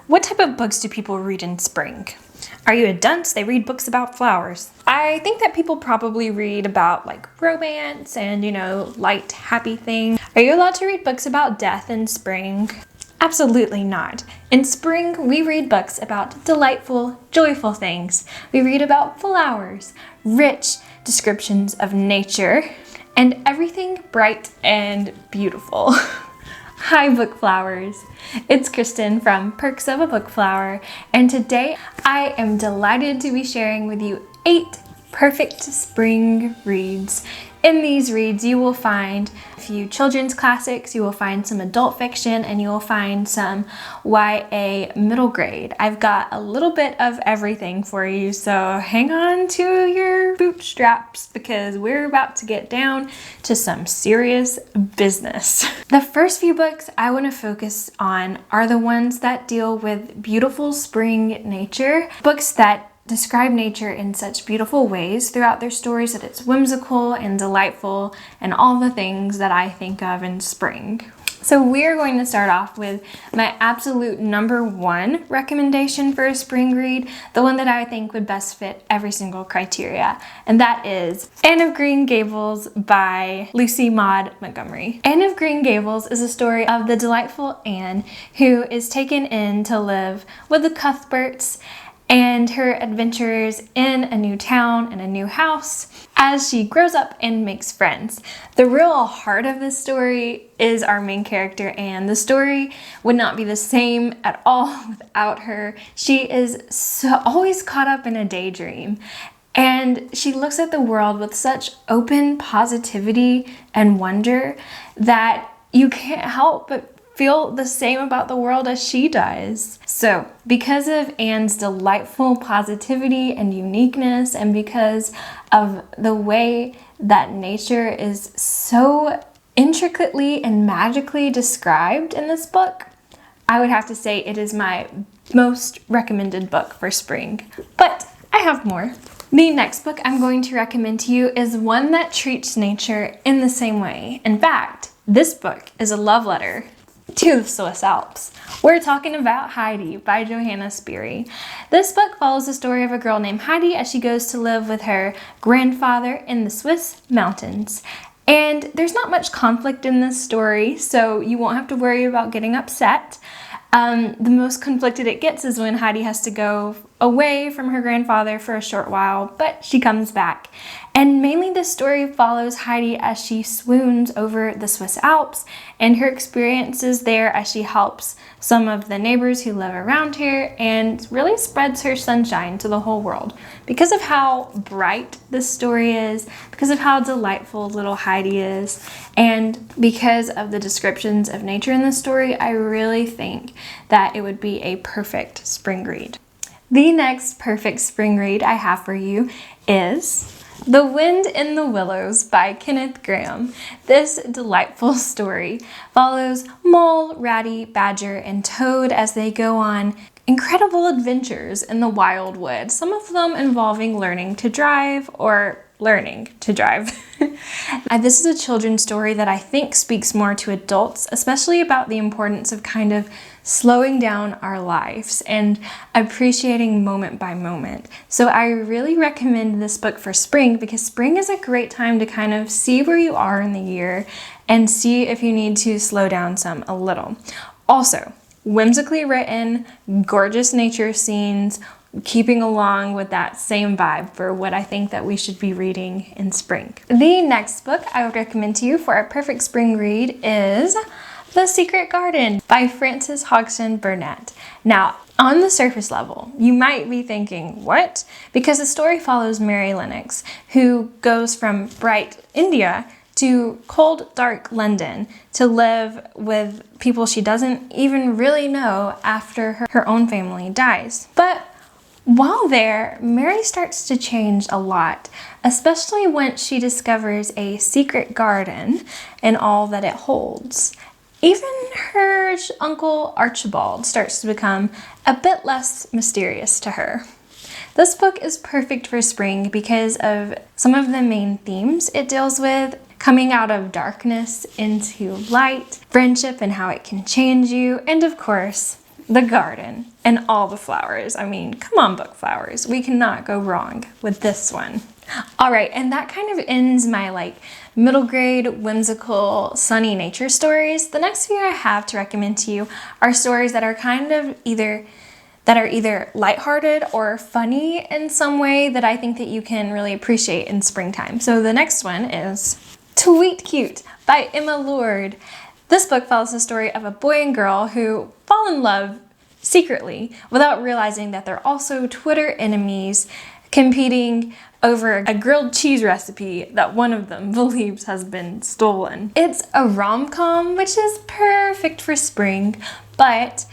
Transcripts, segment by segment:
What type of books do people read in spring? Are you a dunce? They read books about flowers. I think that people probably read about like romance and, light, happy things. Are you allowed to read books about death in spring? Absolutely not. In spring, we read books about delightful, joyful things. We read about flowers, rich descriptions of nature, and everything bright and beautiful. Hi bookflowers, it's Kristen from Perks of a Bookflower, and today I am delighted to be sharing with you 8 perfect spring reads. In these reads you will find a few children's classics, you will find some adult fiction, and you will find some YA middle grade. I've got a little bit of everything for you, so hang on to your bootstraps because we're about to get down to some serious business. The first few books I want to focus on are the ones that deal with beautiful spring nature, books that describe nature in such beautiful ways throughout their stories that it's whimsical and delightful and all the things that I think of in spring. So we're going to start off with my absolute number 1 recommendation for a spring read, the one that I think would best fit every single criteria, and that is Anne of Green Gables by Lucy Maud Montgomery. Anne of Green Gables is a story of the delightful Anne who is taken in to live with the Cuthberts and her adventures in a new town and a new house as she grows up and makes friends. The real heart of this story is our main character, Anne. The story would not be the same at all without her. She is always caught up in a daydream, and she looks at the world with such open positivity and wonder that you can't help but feel the same about the world as she does. So, because of Anne's delightful positivity and uniqueness, and because of the way that nature is so intricately and magically described in this book, I would have to say it is my most recommended book for spring. But I have more. The next book I'm going to recommend to you is one that treats nature in the same way. In fact, this book is a love letter to the Swiss Alps. We're talking about Heidi by Johanna Spyri. This book follows the story of a girl named Heidi as she goes to live with her grandfather in the Swiss mountains. And there's not much conflict in this story, so you won't have to worry about getting upset. The most conflicted it gets is when Heidi has to go away from her grandfather for a short while, but she comes back. And mainly this story follows Heidi as she swoons over the Swiss Alps and her experiences there as she helps some of the neighbors who live around her and really spreads her sunshine to the whole world. Because of how bright this story is, because of how delightful little Heidi is, and because of the descriptions of nature in this story, I really think that it would be a perfect spring read. The next perfect spring read I have for you is The Wind in the Willows by Kenneth Grahame. This delightful story follows Mole, Ratty, Badger, and Toad as they go on incredible adventures in the wild wood, some of them involving learning to drive or learning to drive. This is a children's story that I think speaks more to adults, especially about the importance of kind of slowing down our lives and appreciating moment by moment. So I really recommend this book for spring because spring is a great time to kind of see where you are in the year and see if you need to slow down a little. Also, whimsically written, gorgeous nature scenes, keeping along with that same vibe for what I think that we should be reading in spring. The next book I would recommend to you for a perfect spring read is The Secret Garden by Frances Hodgson Burnett. Now, on the surface level, you might be thinking, what? Because the story follows Mary Lennox, who goes from bright India to cold, dark London to live with people she doesn't even really know after her own family dies. But while there, Mary starts to change a lot, especially once she discovers a secret garden and all that it holds. Even her uncle Archibald starts to become a bit less mysterious to her. This book is perfect for spring because of some of the main themes it deals with: coming out of darkness into light, friendship and how it can change you, and of course, the garden, and all the flowers. I mean, come on, bookflowers. We cannot go wrong with this one. All right, and that kind of ends my like middle grade whimsical sunny nature stories. The next few I have to recommend to you are stories that are kind of either lighthearted or funny in some way that I think that you can really appreciate in springtime. So the next one is Tweet Cute by Emma Lord. This book follows the story of a boy and girl who fall in love secretly without realizing that they're also Twitter enemies, competing over a grilled cheese recipe that one of them believes has been stolen. It's a rom-com, which is perfect for spring, but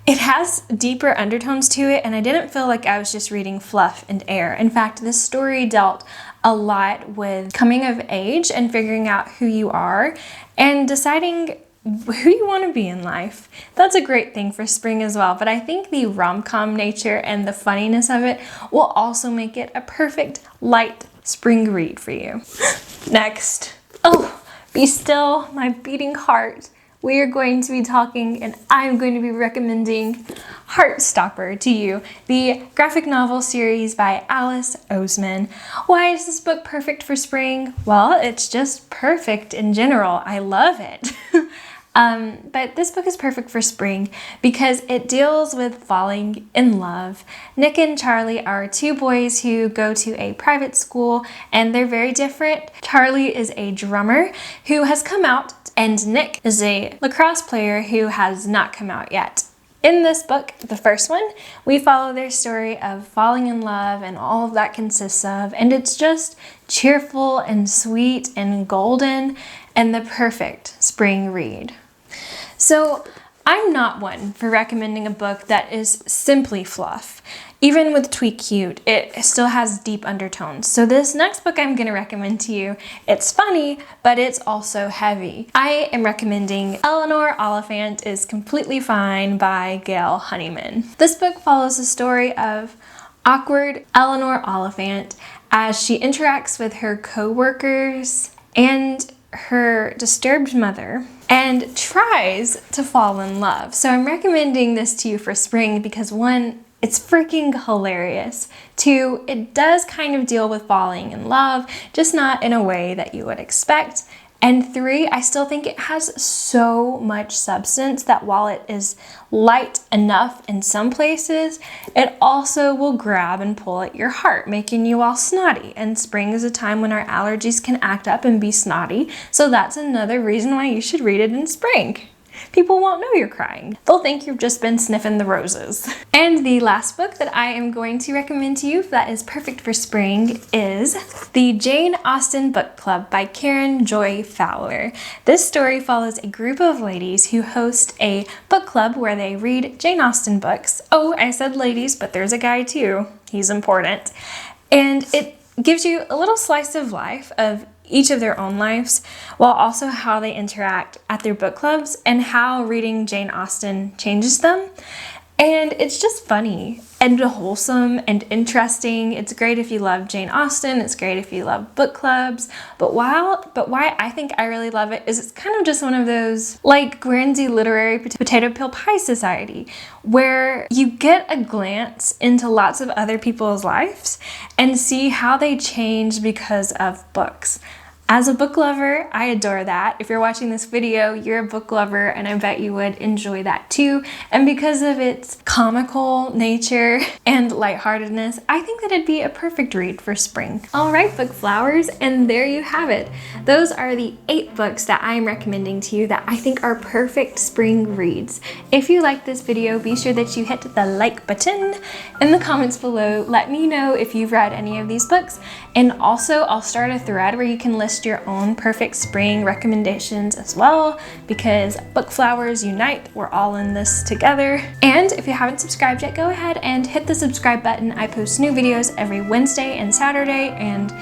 it has deeper undertones to it, and I didn't feel like I was just reading fluff and air. In fact, this story dealt a lot with coming of age and figuring out who you are and deciding who you want to be in life. That's a great thing for spring as well, but I think the rom-com nature and the funniness of it will also make it a perfect light spring read for you. Next, oh, be still, my beating heart. We are going to be talking, and I'm going to be recommending Heartstopper to you, the graphic novel series by Alice Oseman. Why is this book perfect for spring? Well, it's just perfect in general. I love it. But this book is perfect for spring because it deals with falling in love. Nick and Charlie are two boys who go to a private school, and they're very different. Charlie is a drummer who has come out, and Nick is a lacrosse player who has not come out yet. In this book, the first one, we follow their story of falling in love and all of that consists of, and it's just cheerful and sweet and golden and the perfect spring read. So I'm not one for recommending a book that is simply fluff. Even with Tweet Cute, it still has deep undertones. So this next book I'm going to recommend to you, it's funny, but it's also heavy. I am recommending Eleanor, Oliphant is Completely Fine by Gail Honeyman. This book follows the story of awkward Eleanor Oliphant as she interacts with her co-workers and her disturbed mother and tries to fall in love. So I'm recommending this to you for spring because one, it's freaking hilarious. Two, it does kind of deal with falling in love, just not in a way that you would expect. And three, I still think it has so much substance that while it is light enough in some places, it also will grab and pull at your heart, making you all snotty. And spring is a time when our allergies can act up and be snotty, so that's another reason why you should read it in spring. People won't know you're crying. They'll think you've just been sniffing the roses. And the last book that I am going to recommend to you that is perfect for spring is the Jane Austen Book Club by Karen Joy Fowler. This story follows a group of ladies who host a book club where they read Jane Austen books. Oh, I said ladies, but there's a guy too. He's important. And it gives you a little slice of life of each of their own lives, while also how they interact at their book clubs and how reading Jane Austen changes them. And it's just funny and wholesome and interesting. It's great if you love Jane Austen. It's great if you love book clubs. But why I think I really love it is it's kind of just one of those like Guernsey Literary Potato Peel Pie Society, where you get a glance into lots of other people's lives and see how they change because of books. As a book lover, I adore that. If you're watching this video, you're a book lover, and I bet you would enjoy that too. And because of its comical nature and lightheartedness, I think that it'd be a perfect read for spring. All right, book flowers, and there you have it. Those are the 8 books that I'm recommending to you that I think are perfect spring reads. If you like this video, be sure that you hit the like button. In the comments below, let me know if you've read any of these books. And also, I'll start a thread where you can list your own perfect spring recommendations as well, because book flowers unite. We're all in this together. And if you haven't subscribed yet, go ahead and hit the subscribe button. I post new videos every Wednesday and Saturday and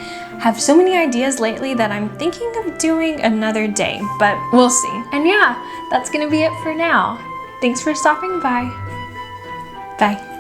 have so many ideas lately that I'm thinking of doing another day, but we'll see. And yeah, that's gonna be it for now. Thanks for stopping by. Bye.